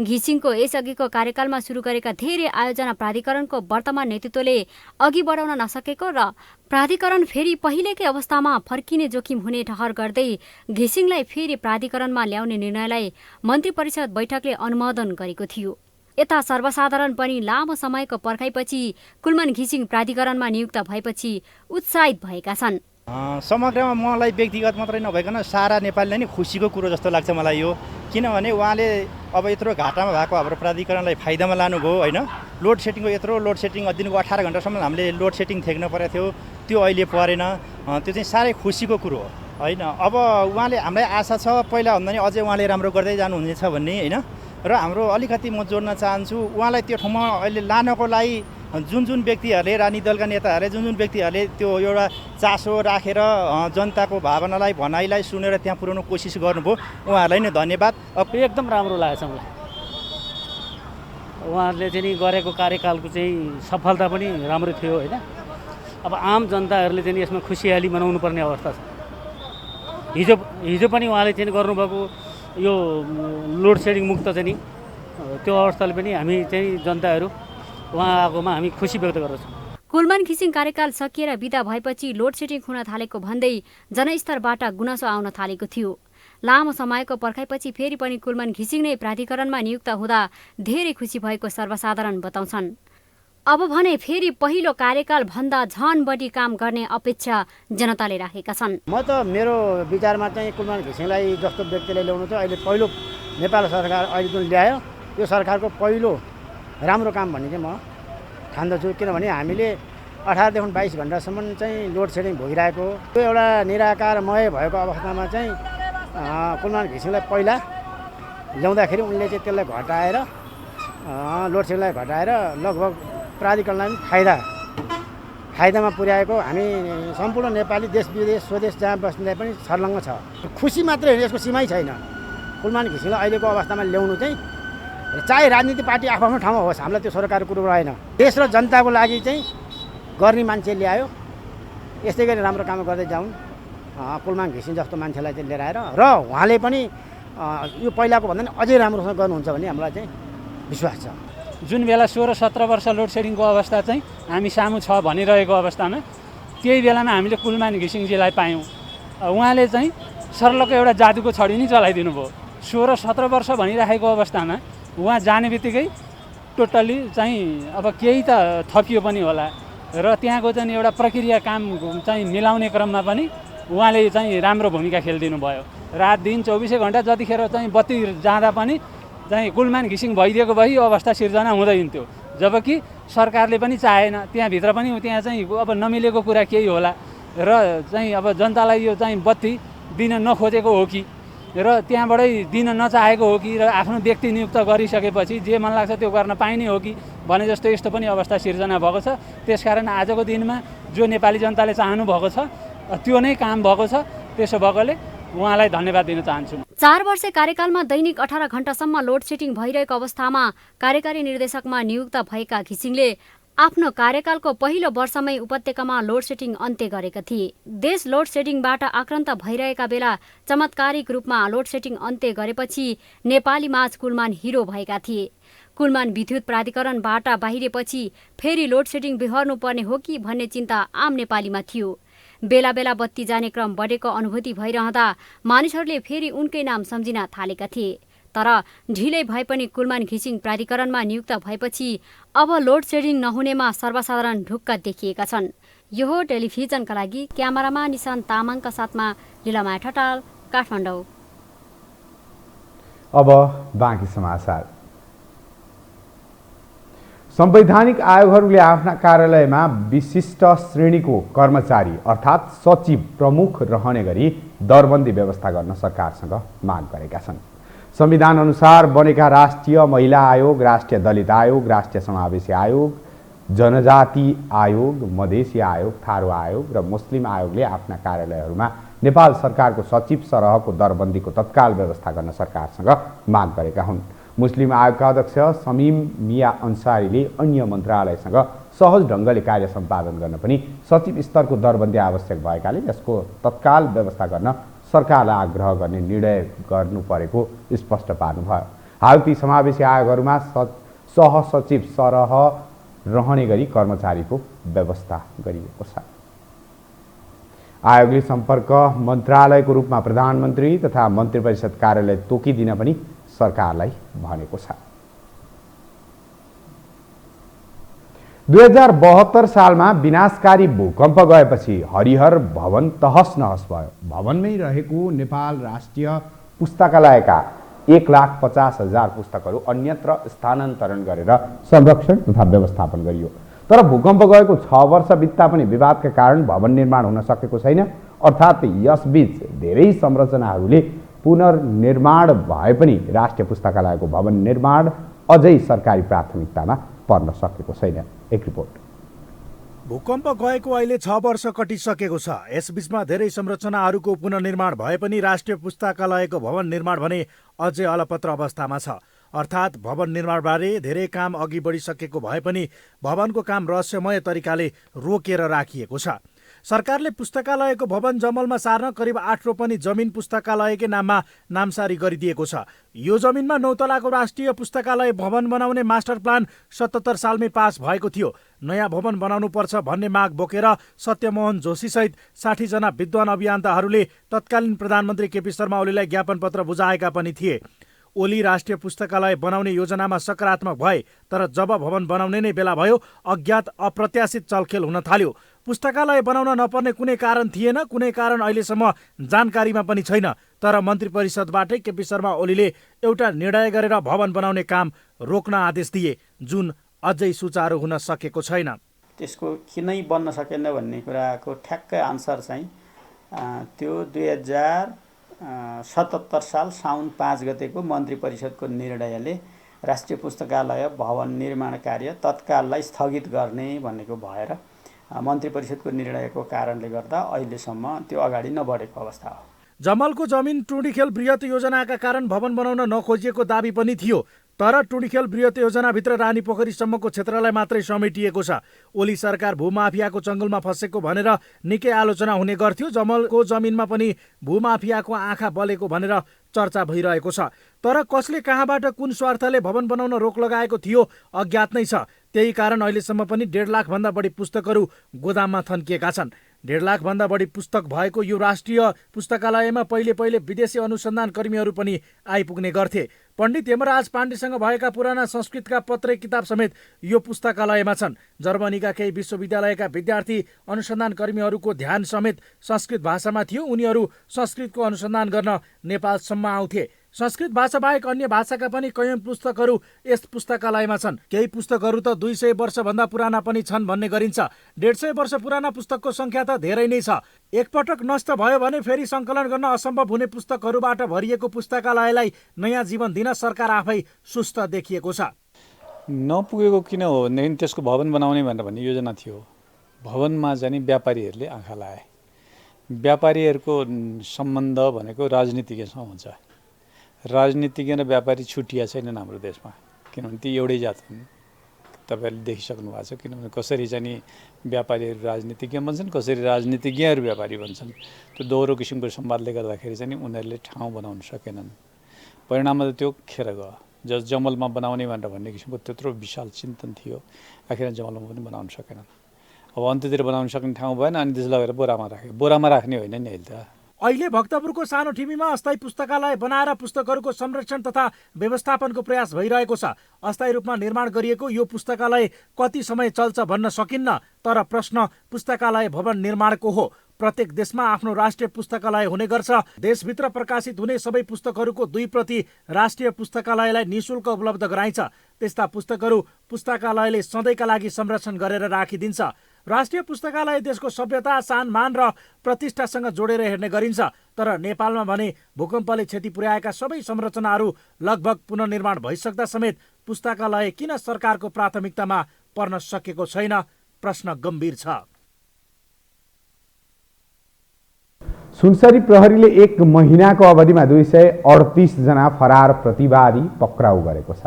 घिसिङको यसअघिको कार्यकालमा सुरु गरेका धेरै आयोजना प्राधिकरणको वर्तमान नेतृत्वले अघि बढाउन नसकेको र प्राधिकरण फेरि पहिलेकै अवस्थामा फर्किने जोखिम हुने ठहर गर्दै घिसिङलाई फेरि प्राधिकरणमा ल्याउने निर्णयलाई मन्त्री परिषद बैठकले अनुमोदन गरेको थियो। यता सर्वसाधारण पनि लामो समयको पर्खाइपछि कुलमान घिसिङ प्राधिकरणमा नियुक्त भएपछि उत्साहित भएका छन्। समग्रमा मलाई व्यक्तिगत मात्रै नभइकन सारा नेपालीलाई नै खुसीको कुरो जस्तो लाग्छ मलाई यो, किनभने उहाँले अब यत्रो घाटामा भएको हाम्रो प्राधिकरणलाई फाइदामा लानुभयो होइन। लोड सेटिङको यत्रो लोड सेटिङ दिनको 18 घण्टासम्म हामीले लोड सेटिङ थेक्न परेको थियो, त्यो अहिले परेन। त्यो चाहिँ साह्रै खुसीको कुरो हो होइन। अब उहाँले हामीलाई आशा छ पहिला भन्दा नि अझै उहाँले राम्रो गर्दै जानुहुनेछ भन्ने होइन। र हाम्रो अलिकति म जोड्न चाहन्छु, उहाँलाई त्यो ठाउँमा अहिले लानको लागि जुन व्यक्तिहरूले राजनीतिक दलका नेताहरूले जुन व्यक्तिहरूले त्यो एउटा चासो राखेर जनताको भावनालाई भनाइलाई सुनेर त्यहाँ पुर्याउनु कोसिस गर्नुभयो, उहाँहरूलाई नै धन्यवाद। एकदम राम्रो लागेको छ मलाई। उहाँहरूले चाहिँ गरेको कार्यकालको चाहिँ सफलता पनि राम्रो थियो होइन। अब आम जनताहरूले चाहिँ यसमा खुसियाली मनाउनु पर्ने अवस्था छ। हिजो पनि उहाँले चाहिँ गर्नुभएको यो लोड सेडिङ मुक्त चाहिँ नि त्यो अवस्थाले पनि हामी चाहिँ जनताहरू उहाँ आएकोमा हामी खुसी व्यक्त गर्दछौँ। कुलमान घिसिङ कार्यकाल सकिएर बिदा भएपछि लोड सेडिङ हुन थालेको भन्दै जनस्तरबाट गुनासो आउन थालेको थियो। लामो समयको पर्खाइपछि फेरि पनि कुलमान घिसिङ नै प्राधिकरणमा नियुक्त हुँदा धेरै खुसी भएको सर्वसाधारण बताउँछन्। अब भने फेरि पहिलो कार्यकाल भन्दा झन बढी काम गर्ने अपेक्षा जनताले राखेका छन्। म त मेरो विचारमा चाहिँ कुलमान घिसिङलाई जस्तो व्यक्तिले ल्याउनु थियो, अहिले पहिलो नेपाल सरकार अहिले जुन ल्यायो यो सरकारको पहिलो राम्रो काम भन्ने चाहिँ म ठान्दछु। किनभने हामीले 18 देखि 22 घण्टासम्म चाहिँ लोड सेडिङ भोगिरहेको, त्यो एउटा निराकारमय भएको अवस्थामा चाहिँ कुलमान घिसिङलाई पहिला ल्याउँदाखेरि उनले चाहिँ त्यसलाई घटाएर लोड सेडिङलाई घटाएर लगभग प्राधिकरणलाई फाइदामा पुर्याएको हामी सम्पूर्ण नेपाली देश विदेश स्वदेश जहाँ बस्नेलाई पनि छर्लङ्ग छ। खुसी मात्रै होइन, यसको सीमै छैन। कुलमान घिसिङलाई अहिलेको अवस्थामा ल्याउनु चाहिँ चाहे राजनीतिक पार्टी आफ्नो ठाउँमा होस्, हामीलाई त्यो सरकारको कुरो रहेन। देश र जनताको लागि चाहिँ गर्ने मान्छे ल्यायो, यस्तै गरी राम्रो काम गर्दै जाउँ। कुलमान घिसिङ जस्तो मान्छेलाई चाहिँ लिएर आएर र उहाँले पनि यो पहिलाको भन्दा पनि अझै राम्रोसँग गर्नुहुन्छ भन्ने हामीलाई चाहिँ विश्वास छ। जुन बेला 16-17 वर्ष लोड सेडिङको अवस्था चाहिँ हामी सामु छ भनिरहेको अवस्थामा त्यही बेलामा हामीले कुलमान घिसिङजीलाई पायौँ। उहाँले चाहिँ सर्लको एउटा जादुको छडी नै चलाइदिनु भयो। 16-17 वर्ष भनिराखेको अवस्थामा उहाँ जाने बित्तिकै टोटल्ली चाहिँ अब केही त थपियो पनि होला र त्यहाँको चाहिँ एउटा प्रक्रिया काम चाहिँ मिलाउने क्रममा पनि उहाँले चाहिँ राम्रो भूमिका खेलिदिनु भयो। रात दिन 24 घण्टा जतिखेर चाहिँ बत्ती जाँदा पनि चाहिँ कुलमान घिसिङ भइदिएको भई अवस्था सिर्जना हुँदैन थियो। जबकि सरकारले पनि चाहेन, त्यहाँभित्र पनि त्यहाँ चाहिँ अब नमिलेको कुरा केही होला र चाहिँ अब जनतालाई यो चाहिँ बत्ती दिन नखोजेको हो कि र त्यहाँबाटै दिन नचाहेको हो कि र आफ्नो व्यक्ति नियुक्त गरिसकेपछि जे मन लाग्छ त्यो गर्न पाइने हो कि भने जस्तो यस्तो पनि अवस्था सिर्जना भएको छ। त्यसकारण आजको दिनमा जो नेपाली जनताले चाहनु भएको छ त्यो नै काम भएको छ त्यसो भएकोले उहाँलाई धन्यवाद दिन चाहन्छु। 4 वर्ष कार्यकालमा दैनिक 18 घण्टासम्म लोड सेडिङ भइरहेको अवस्थामा कार्यकारी निर्देशकमा नियुक्त भएका घिसिङले आफ्नो कार्यकालको पहिलो वर्षमै उपत्यकामा लोड सेडिङ अन्त्य गरेका थिए। देश लोड सेडिङबाट आक्रान्त भइरहेका बेला चमत्कारिक रूपमा लोड सेडिङ अन्त्य गरेपछि नेपाली माझ कुलमान हिरो भएका थिए। कुलमान विद्युत प्राधिकरणबाट बाहिरेपछि फेरि लोड सेडिङ बिहोर्नु पर्ने हो कि भन्ने चिन्ता आम नेपालीमा थियो। बेला बेला बत्ती जाने क्रम बढेको अनुभूति भइरहँदा मानिसहरूले फेरि उनकै नाम सम्झिन थालेका थिए। तर ढिलै भए पनि कुलमान घिसिङ प्राधिकरणमा नियुक्त भएपछि अब लोड सेडिङ नहुनेमा सर्वसाधारण ढुक्क देखिएका छन्। यो हो टेलिभिजनका लागि क्यामेरामा निशान तामाङका साथमा लीलामाया ठटाल, काठमाडौँ। अब बाँकी समाचार। संवैधानिक आयोगहरूले आफ्ना कार्यालयमा विशिष्ट श्रेणीको कर्मचारी अर्थात् सचिव प्रमुख रहने गरी दरबन्दी व्यवस्था गर्न सरकारसँग माग गरेका छन्। संविधान अनुसार बनेका राष्ट्रिय महिला आयोग, राष्ट्रिय दलित आयोग, राष्ट्रिय समावेशी आयोग, जनजाति आयोग, मधेसी आयोग, थारू आयोग र मुस्लिम आयोगले आफ्ना कार्यालयहरूमा नेपाल सरकारको सचिव सरहको दरबन्दीको तत्काल व्यवस्था गर्न सरकारसँग माग गरेका हुन्। मुस्लिम आयोगका अध्यक्ष समीम मिया अन्सारीले अन्य मन्त्रालयसँग सहज ढङ्गले कार्य सम्पादन गर्न पनि सचिव स्तरको दरबन्दी आवश्यक भएकाले यसको तत्काल व्यवस्था गर्न सरकारलाई आग्रह गर्ने निर्णय गर्नु परेको स्पष्ट पार्नुभयो। हाल ती समावेशी आयोगहरूमा सहसचिव सरह रहने गरी कर्मचारीको व्यवस्था गरिएको छ। आयोगले सम्पर्क मन्त्रालयको रूपमा प्रधानमन्त्री तथा मन्त्री परिषद कार्यालय तोकिदिन पनि सरकारलाई भनेको छ। 2072 सालमा विनाशकारी भूकम्प गएपछि हरिहर भवन तहस नहस भयो। भवनमै रहेको नेपाल राष्ट्रिय पुस्तकालयका 1,50,000 पुस्तकहरू अन्यत्र स्थानान्तरण गरेर संरक्षण तथा व्यवस्थापन गरियो। तर भूकम्प गएको 6 वर्ष बित्दा पनि विवादका कारण भवन निर्माण हुन सकेको छैन। अर्थात् यसबीच धेरै संरचनाहरूले पुनर्निर्माण भए पनि राष्ट्रिय पुस्तकालयको भवन निर्माण अझै सरकारी प्राथमिकतामा पर्न सकेको छैन। एक रिपोर्ट। भूकम्प गएको अहिले 6 वर्ष कटिसकेको छ। यसबीचमा धेरै संरचनाहरूको पुनर्निर्माण भए पनि राष्ट्रिय पुस्तकालयको भवन निर्माण भने अझै अलपत्र अवस्थामा छ। अर्थात् भवन निर्माणबारे धेरै काम अघि बढिसकेको भए पनि भवनको काम रहस्यमय तरिकाले रोकेर राखिएको छ। सरकारले पुस्तकालयको भवन जमलमा सार्न करिब 8 रोपनी जमिन पुस्तकालयकै नाममा नामसारी गरिदिएको छ। यो जमिनमा 9 तलाको राष्ट्रिय पुस्तकालय भवन बनाउने मास्टर प्लान 77 सालमै पास भएको थियो। नयाँ भवन बनाउनुपर्छ भन्ने माग बोकेर सत्यमोहन जोशीसहित 60 जना विद्वान अभियन्ताहरूले तत्कालीन प्रधानमन्त्री केपी शर्मा ओलीलाई ज्ञापन पत्र बुझाएका पनि थिए। ओली राष्ट्रिय पुस्तकालय बनाउने योजनामा सकारात्मक भए, तर जब भवन बनाउने नै बेला भयो अज्ञात अप्रत्याशित चलखेल हुन थाल्यो। पुस्तकालय बनाउन नपर्ने कुनै कारण थिएन, कुनै कारण अहिलेसम्म जानकारीमा पनि छैन। तर मन्त्री परिषदबाटै केपी शर्मा ओलीले एउटा निर्णय गरेर भवन बनाउने काम रोक्न आदेश दिए, जुन अझै सुचारू हुन सकेको छैन। त्यसको किनै बन्न सकेन भन्ने कुराको ठ्याक्कै आन्सर चाहिँ त्यो 2077 साल साउन 5 गतेको मन्त्री परिषदको निर्णयले राष्ट्रिय पुस्तकालय भवन निर्माण कार्य तत्काललाई स्थगित गर्ने भनेको भएर मन्त्री परिषदको निर्णयको कारणले गर्दा अहिलेसम्म त्यो अगाडि नबढेको अवस्था हो। जमलको जमिन टुँडिखेल बृहत योजनाका कारण भवन बनाउन नखोजिएको दाबी पनि थियो। तर टुँडिखेल बृहत योजनाभित्र रानी पोखरीसम्मको क्षेत्रलाई मात्रै समेटिएको छ। ओली सरकार भूमाफियाको चङ्गुलमा फँसेको भनेर निकै आलोचना हुने गर्थ्यो। जमलको जमिनमा पनि भूमाफियाको आँखा बलेको भनेर चर्चा भइरहेको छ। तर कसले कहाँबाट कुन स्वार्थले भवन बनाउन रोक लगाएको थियो अज्ञात नै छ। त्यही कारण अहिलेसम्म पनि 1.5 लाखभन्दा बढी पुस्तकहरू गोदाममा थन्किएका छन्। 1.5 लाखभन्दा बढी पुस्तक भएको यो राष्ट्रिय पुस्तकालयमा पहिले विदेशी अनुसन्धान कर्मीहरू पनि आइपुग्ने गर्थे। पण्डित हेमराज पाण्डेसँग भएका पुराना संस्कृतका पत्रै किताब समेत यो पुस्तकालयमा छन्। जर्मनीका केही विश्वविद्यालयका विद्यार्थी अनुसन्धान कर्मीहरूको ध्यान समेत संस्कृत भाषामा थियो। उनीहरू संस्कृतको अनुसन्धान गर्न नेपालसम्म आउँथे। संस्कृत भाषा बाहेक अन्य भाषाका पनि कयौं पुस्तकहरू यस पुस्तकालयमा छन्। केही पुस्तकहरू त 200 वर्षभन्दा पुराना पनि छन् भन्ने गरिन्छ। 150 वर्ष पुराना पुस्तकको संख्या त धेरै नै छ। एकपटक नष्ट भयो भने फेरि सङ्कलन गर्न असम्भव हुने पुस्तकहरूबाट भरिएको पुस्तकालयलाई नयाँ जीवन दिन सरकार आफै सुस्त देखिएको छ। नपुगेको किन हो भनेदेखि त्यसको भवन बनाउने भनेर भन्ने योजना थियो। भवनमा जाने व्यापारीहरूले आँखा लाए। व्यापारीहरूको सम्बन्ध भनेको राजनीतिज्ञसँग हुन्छ। राजनीतिज्ञ र व्यापारी छुट्टिया छैनन् हाम्रो देशमा, किनभने ती एउटै जात हुन्। तपाईँहरूले देखिसक्नु भएको छ, किनभने कसरी चाहिँ नि व्यापारीहरू राजनीतिज्ञ बन्छन्, कसरी राजनीतिज्ञहरू व्यापारी बन्छन्। त्यो दोहोरो किसिमको संवादले गर्दाखेरि चाहिँ नि उनीहरूले ठाउँ बनाउन सकेनन्। परिणाममा त त्यो खेर गयो। जमलमा बनाउने भनेर भन्ने किसिमको त्यत्रो विशाल चिन्तन थियो, आखिर जमलमा पनि बनाउन सकेनन्। अब अन्त्यतिर बनाउन सक्ने ठाउँ भएन, अनि त्यसलाई लगेर बोरामा राखे। बोरामा राख्ने होइन नि अहिले त। अहिले भक्तपुरको सानो ठिमीमा अस्थायी पुस्तकालय बनाएर पुस्तकहरूको संरक्षण तथा व्यवस्थापनको प्रयास भइरहेको छ। अस्थायी रूपमा निर्माण गरिएको यो पुस्तकालय कति समय चल्छ भन्न सकिन्न, तर प्रश्न पुस्तकालय भवन निर्माणको हो। प्रत्येक देशमा आफ्नो राष्ट्रिय पुस्तकालय हुने गर्छ। देशभित्र प्रकाशित हुने सबै पुस्तकहरूको 2 प्रति राष्ट्रिय पुस्तकालयलाई निःशुल्क उपलब्ध गराइन्छ। त्यस्ता पुस्तकहरू पुस्तकालयले सधैँका लागि संरक्षण गरेर राखिदिन्छ। राष्ट्रिय पुस्तकालय देशको सभ्यता, सान, मान र प्रतिष्ठासँग जोडेर हेर्ने गरिन्छ। तर नेपालमा भने भूकम्पले क्षति पुर्याएका सबै संरचनाहरू लगभग पुनर्निर्माण भइसक्दा समेत पुस्तकालय किन सरकारको प्राथमिकतामा पर्न सकेको छैन? प्रश्न गम्भीर छ। सुनसरी प्रहरीले 1 महिनाको अवधिमा 238 जना फरार प्रतिवादी पक्राउ गरेको छ।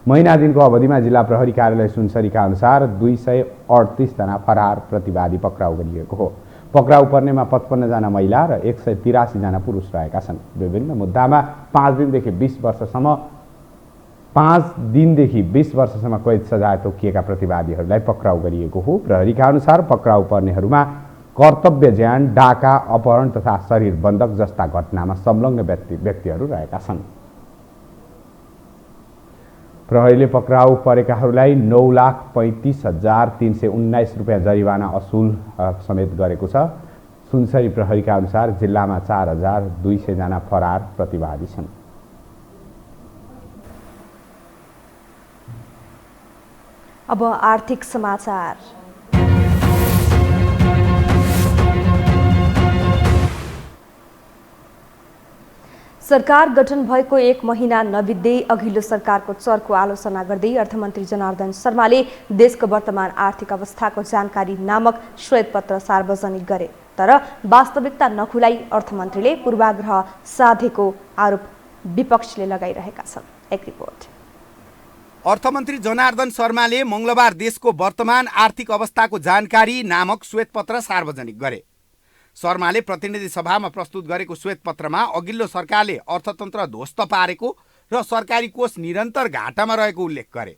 महिना दिनको अवधिमा जिल्ला प्रहरी कार्यालय सुनसरीका अनुसार 238 जना फरार प्रतिवादी पक्राउ गरिएको हो। पक्राउ पर्नेमा 55 जना महिला र 183 जना पुरुष रहेका छन्। विभिन्न मुद्दामा 5 दिनदेखि 20 वर्षसम्म कैद सजाय तोकिएका प्रतिवादीहरूलाई पक्राउ गरिएको हो। प्रहरीका अनुसार पक्राउ पर्नेहरूमा कर्तव्य ज्यान, डाका, अपहरण तथा शरीर बन्धक जस्ता घटनामा संलग्न व्यक्तिहरू रहेका छन्। प्रहरीले पक्राउ परेकाहरूलाई 9,35,319 रुपियाँ जरिवाना असुल समेत गरेको छ। सुनसरी प्रहरीका अनुसार जिल्लामा 4,200 जना फरार प्रतिवादी छन्। अब आर्थिक समाचार। सरकार गठन भएको 1 महिना नबित्दै अघिल्लो सरकारको चरको आलोचना गर्दै अर्थमन्त्री जनार्दन शर्माले देशको वर्तमान आर्थिक अवस्थाको जानकारी नामक श्वेतपत्र सार्वजनिक गरे। तर वास्तविकता नखुलाई अर्थमन्त्रीले पूर्वाग्रह साधेको आरोप विपक्षले लगाइरहेका छन्। एक रिपोर्ट। अर्थमन्त्री जनार्दन शर्माले मंगलबार देशको वर्तमान आर्थिक अवस्थाको जानकारी नामक श्वेतपत्र सार्वजनिक गरे। शर्माले प्रतिनिधि सभामा प्रस्तुत गरेको श्वेतपत्रमा अघिल्लो सरकारले अर्थतन्त्र ध्वस्त पारेको र सरकारी कोष निरन्तर घाटामा रहेको उल्लेख गरे।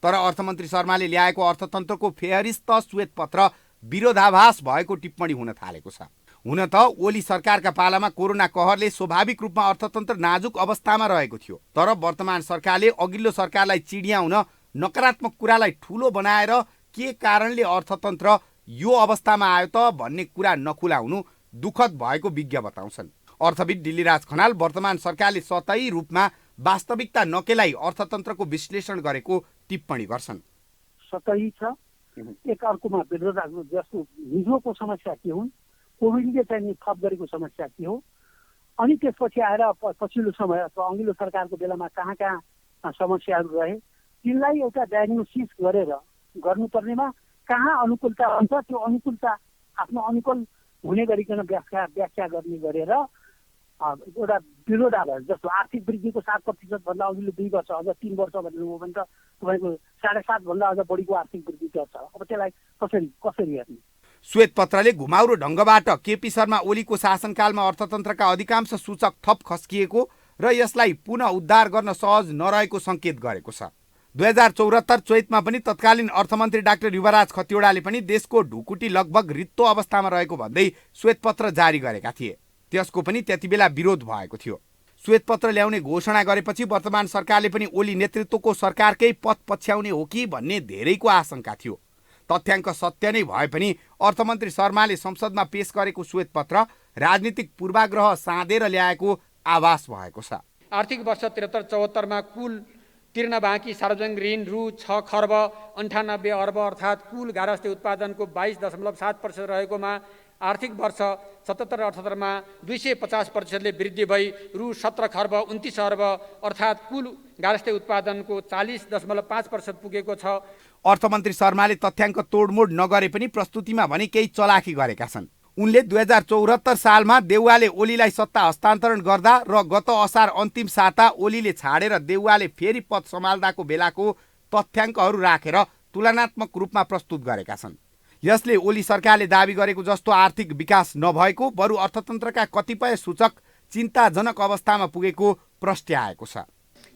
तर अर्थमन्त्री शर्माले ल्याएको अर्थतन्त्रको फेहरिस्त श्वेतपत्र विरोधाभास भएको टिप्पणी हुन थालेको छ। हुन त ओली सरकारका पालामा कोरोना कहरले स्वाभाविक रूपमा अर्थतन्त्र नाजुक अवस्थामा रहेको थियो। तर वर्तमान सरकारले अघिल्लो सरकारलाई चिडियाउन नकारात्मक कुरालाई ठूलो बनाएर के कारणले अर्थतन्त्र यो अवस्थामा आयो त भन्ने कुरा नखुलाउनु दुःखद भएको विज्ञ बताउँछन्। अर्थविद डिल्लीराज खनाल वर्तमान सरकारले सतही रूपमा वास्तविकता नकेलाई अर्थतन्त्रको विश्लेषण गरेको टिप्पणी गर्छन्। सतही छ, एक अर्कोमा विरोधाभास जस्तो हिजोको समस्या के हुन्, कोभिडले चाहिँ थप गरेको समस्या के हो, अनि त्यसपछि आएर पछिल्लो समय अथवा अघिल्लो सरकारको बेलामा कहाँ कहाँ समस्याहरू रहे, तिनलाई एउटा डायग्नोसिस गरेर गर्नुपर्नेमा कहाँ अनुकूलता हुन्छ त्यो अनुकूलता आफ्नो अनुकूल हुने गरिकन व्याख्या गर्ने गरेर एउटा विरोधाभास जस्तो आर्थिक वृद्धिको 7% भन्दा अघिल्लो 2 वर्ष अझ 3 वर्ष भन्नु हो भने त तपाईँको 7.5 भन्दा अझ बढीको आर्थिक वृद्धि छ। अब त्यसलाई कसरी हेर्ने? श्वेतपत्रले घुमाउरो ढङ्गबाट केपी शर्मा ओलीको शासनकालमा अर्थतन्त्रका अधिकांश सूचक थप खस्किएको र यसलाई पुनः उद्धार गर्न सहज नरहेको संकेत गरेको छ। 2074 चैतमा पनि तत्कालीन अर्थमन्त्री डाक्टर युवराज खतिवडाले पनि देशको ढुकुटी लगभग रित्तो अवस्थामा रहेको भन्दै श्वेतपत्र जारी गरेका थिए। त्यसको पनि त्यतिबेला विरोध भएको थियो। श्वेतपत्र ल्याउने घोषणा गरेपछि वर्तमान सरकारले पनि ओली नेतृत्वको सरकारकै पथ पछ्याउने हो कि भन्ने धेरैको आशंका थियो। तथ्याङ्क सत्य नै भए पनि अर्थमन्त्री शर्माले संसदमा पेश गरेको श्वेतपत्र राजनीतिक पूर्वाग्रह साँधेर ल्याएको आभास भएको छ। आर्थिक वर्ष 73-74 मा कुल तिर्न बाँकी सार्वजनिक ऋण रु 6 खर्ब 98 अर्ब अर्थात् कुल गारहस्थ्य उत्पादनको 22.7% रहेकोमा आर्थिक वर्ष 77-78 मा 250%ले वृद्धि भई रु 17 खर्ब 29 अर्ब अर्थात् कुल गारहस्थ्य उत्पादनको 40.5% पुगेको छ। अर्थमन्त्री शर्माले तथ्याङ्क तोडमोड नगरे पनि प्रस्तुतिमा भने केही चलाखी गरेका छन्। उनले 2074 सालमा देउवाले ओलीलाई सत्ता हस्तान्तरण गर्दा र गत असार अन्तिम साता ओलीले छाडेर देउवाले फेरि पद सम्हाल्दाको बेलाको तथ्याङ्कहरू राखेर तुलनात्मक रूपमा प्रस्तुत गरेका छन्। यसले ओली सरकारले दाबी गरेको जस्तो आर्थिक विकास नभएको, बरु अर्थतन्त्रका कतिपय सूचक चिन्ताजनक अवस्थामा पुगेको प्रस्ट्याएको छ।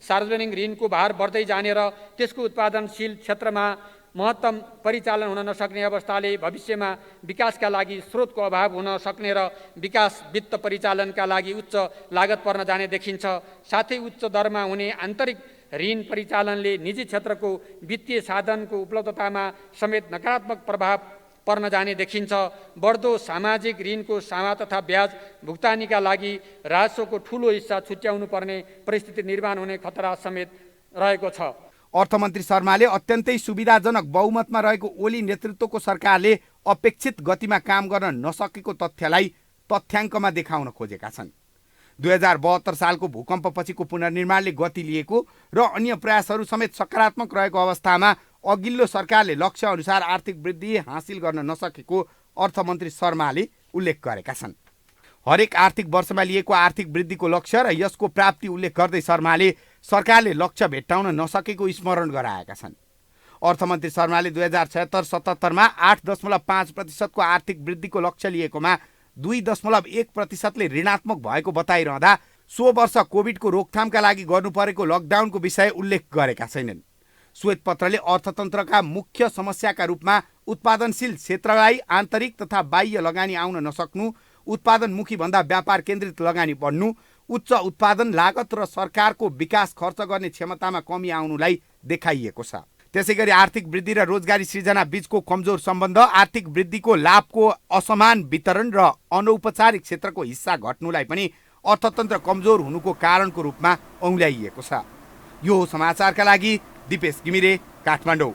सार्वजनिक ऋणको भार बढ्दै जाने र त्यसको उत्पादनशील क्षेत्रमा महत्तम परिचालन हुन नसक्ने अवस्थाले भविष्यमा विकासका लागि स्रोतको अभाव हुन सक्ने र विकास वित्त परिचालनका लागि उच्च लागत पर्न जाने देखिन्छ। साथै उच्च दरमा हुने आन्तरिक ऋण परिचालनले निजी क्षेत्रको वित्तीय साधनको उपलब्धतामा समेत नकारात्मक प्रभाव पर्न जाने देखिन्छ। बढ्दो सामाजिक ऋणको सामा तथा ब्याज भुक्तानीका लागि राजस्वको ठूलो हिस्सा छुट्याउनु पर्ने परिस्थिति निर्माण हुने खतरा समेत रहेको छ। अर्थमन्त्री शर्माले अत्यन्तै सुविधाजनक बहुमतमा रहेको ओली नेतृत्वको सरकारले अपेक्षित गतिमा काम गर्न नसकेको तथ्यलाई तथ्याङ्कमा देखाउन खोजेका छन्। 2072 सालको भूकम्पपछिको पुनर्निर्माणले गति लिएको र अन्य प्रयासहरू समेत सकारात्मक रहेको अवस्थामा अघिल्लो सरकारले लक्ष्य अनुसार आर्थिक वृद्धि हासिल गर्न नसकेको अर्थमन्त्री शर्माले उल्लेख गरेका छन्। हरेक आर्थिक वर्षमा लिएको आर्थिक वृद्धिको लक्ष्य र यसको प्राप्ति उल्लेख गर्दै शर्माले सरकारले लक्ष्य भेट्टाउन नसकेको स्मरण गराएका छन्। अर्थमन्त्री शर्माले 2076-77मा 8.5% आर्थिक वृद्धिको लक्ष्य लिएकोमा 2.1%ले ऋणात्मक भएको बताइरहँदा सो वर्ष कोभिडको रोकथामका लागि गर्नुपरेको लकडाउनको विषय उल्लेख गरेका छैनन्। श्वेतपत्रले अर्थतन्त्रका मुख्य समस्याका रूपमा उत्पादनशील क्षेत्रलाई आन्तरिक तथा बाह्य लगानी आउन नसक्नु, उत्पादनमुखी भन्दा व्यापार केन्द्रित लगानी बढ्नु, उच्च उत्पादन लागत र सरकारको विकास खर्च गर्ने क्षमतामा कमी आउनुलाई देखाइएको छ। त्यसैगरी आर्थिक वृद्धि र रोजगारी सृजना बीचको कमजोर सम्बन्ध, आर्थिक वृद्धिको लाभको असमान वितरण र अनौपचारिक क्षेत्रको हिस्सा घट्नुलाई पनि अर्थतन्त्र कमजोर हुनुको कारणको रूपमा औँल्याइएको छ। यो समाचारका लागि दिपेश घिमिरे, काठमाडौँ।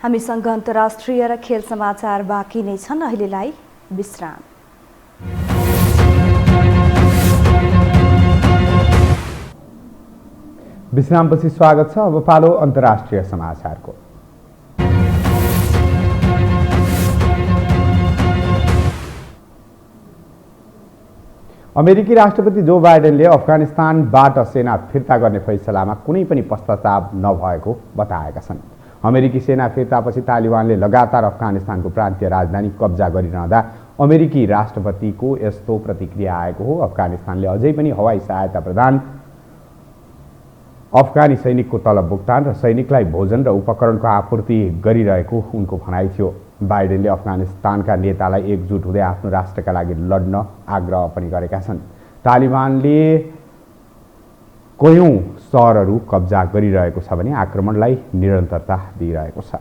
हामीसँग अन्तर्राष्ट्रिय र खेल समाचार बाँकी नै छन्। अहिलेलाई विश्राम। विश्रामपछि स्वागत छ। अब पालो अन्तर्राष्ट्रिय समाचारको। अमेरिकी राष्ट्रपति जो बाइडेनले अफगानिस्तानबाट सेना फिर्ता गर्ने फैसलामा कुनै पनि पश्चाताप नभएको बताएका छन्। अमेरिकी सेना फिर्तापछि तालिबानले लगातार अफगानिस्तानको प्रान्तीय राजधानी कब्जा गरिरहँदा अमेरिकी राष्ट्रपतिको यस्तो प्रतिक्रिया आएको हो। अफगानिस्तानले अझै पनि हवाई सहायता प्रदान, अफगानी सैनिकको तलब भुक्तान र सैनिकलाई भोजन र उपकरणको आपूर्ति गरिरहेको उनको भनाइ थियो। बाइडेनले अफगानिस्तानका नेतालाई एकजुट हुँदै आफ्नो राष्ट्रका लागि लड्न आग्रह पनि गरेका छन्। तालिबानले कयौं सहरहरू कब्जा गरिरहेको छ भने आक्रमणलाई निरन्तरता दिइरहेको छ।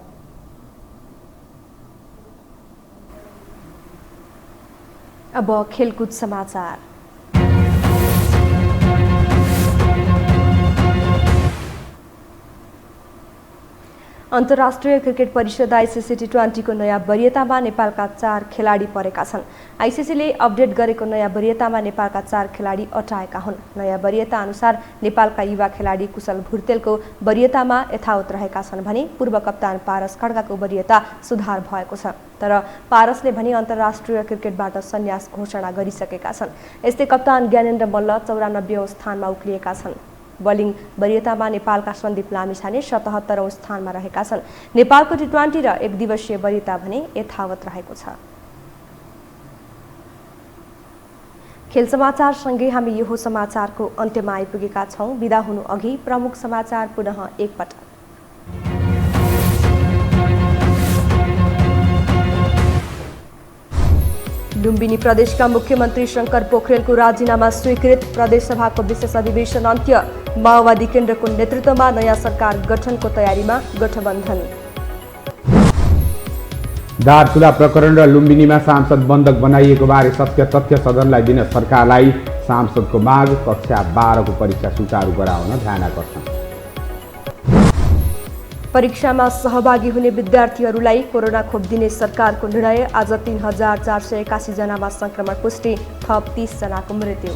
अब खेलकुद समाचार। अन्तर्राष्ट्रिय क्रिकेट परिषद आइसिसी T20को नयाँ वरियतामा नेपालका 4 खेलाडी परेका छन्। आइसिसीले अपडेट गरेको नयाँ वरियतामा नेपालका 4 खेलाडी अटाएका हुन्। नयाँ वरियता अनुसार नेपालका युवा खेलाडी कुशल भुर्तेलको वरियतामा यथावत रहेका छन् भने पूर्व कप्तान पारस खड्काको वरियता सुधार भएको छ। तर पारसले भने अन्तर्राष्ट्रिय क्रिकेटबाट सन्यास घोषणा गरिसकेका छन्। यस्तै कप्तान ज्ञानेन्द्र मल्ल 94औं स्थानमा उक्लिएका छन्। बलिङ वरियतामा नेपालका सन्दीप लामिछाने 77औं स्थानमा रहेका छन्। नेपालको T20 र 1 दिवसीय वरियता भने यथावत रहेको छ। खेल समाचारसँगै हामी यो समाचारको अन्त्यमा आइपुगेका छौं। बिदा हुनु अघि प्रमुख समाचार पुनः एकपटक। लुम्बिनी प्रदेशका मुख्यमन्त्री शंकर पोखरेलको राजीनामा स्वीकृत। प्रदेशसभाको विशेष अधिवेशन अन्त्य। माओवादी केन्द्रको नेतृत्वमा नयाँ सरकार गठनको तयारीमा गठबन्धन। दार्चुला प्रकरण र लुम्बिनीमा सांसद बन्धक बनाइएको बारे सत्य तथ्य सदनलाई दिन सरकारलाई सांसदको माग। कक्षा 12 को परीक्षा सुचारू गराउन ध्यानाकर्षण। परीक्षामा सहभागी हुने विद्यार्थीहरूलाई कोरोना खोप दिने सरकारको निर्णय। आज 3481 जनामा संक्रमण पुष्टि, थप 30 जनाको मृत्यु।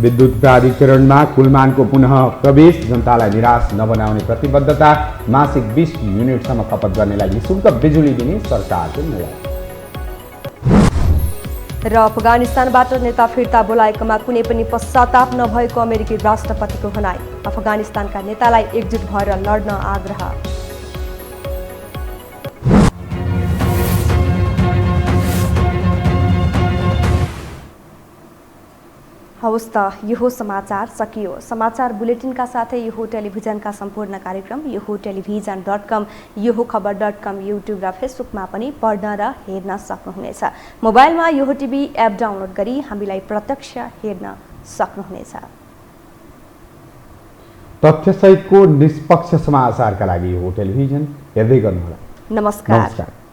विद्युत प्राधिकरणमा कुलमानको पुनः प्रवेश, जनतालाई निराश नबनाउने प्रतिबद्धता, मासिक 20 युनिटसम्म खपत गर्नेलाई निःशुल्क बिजुली दिने सरकारको निर्णय। र अफगानिस्तानबाट नेता फिर्ता बोलाएकोमा कुनै पनि पश्चाताप नभएको अमेरिकी राष्ट्रपतिको भनाई। अफगानिस्तानका नेतालाई एकजुट भएर लड्न आग्रह। हवस् त यो समाचार सकियो। समाचार बुलेटिनका साथै यो टेलिभिजनका सम्पूर्ण कार्यक्रम यो टेलिभिजन.com, यो खबर.com, युट्युब र फेसबुकमा पनि पढ्न र हेर्न सक्नुहुनेछ। मोबाइलमा यो टिभी एप डाउनलोड गरी हामीलाई प्रत्यक्ष हेर्न सक्नुहुनेछ। तथ्यसहितको निष्पक्ष समाचारका लागि यो टेलिभिजन हेर्दै गर्नुहोला। नमस्कार।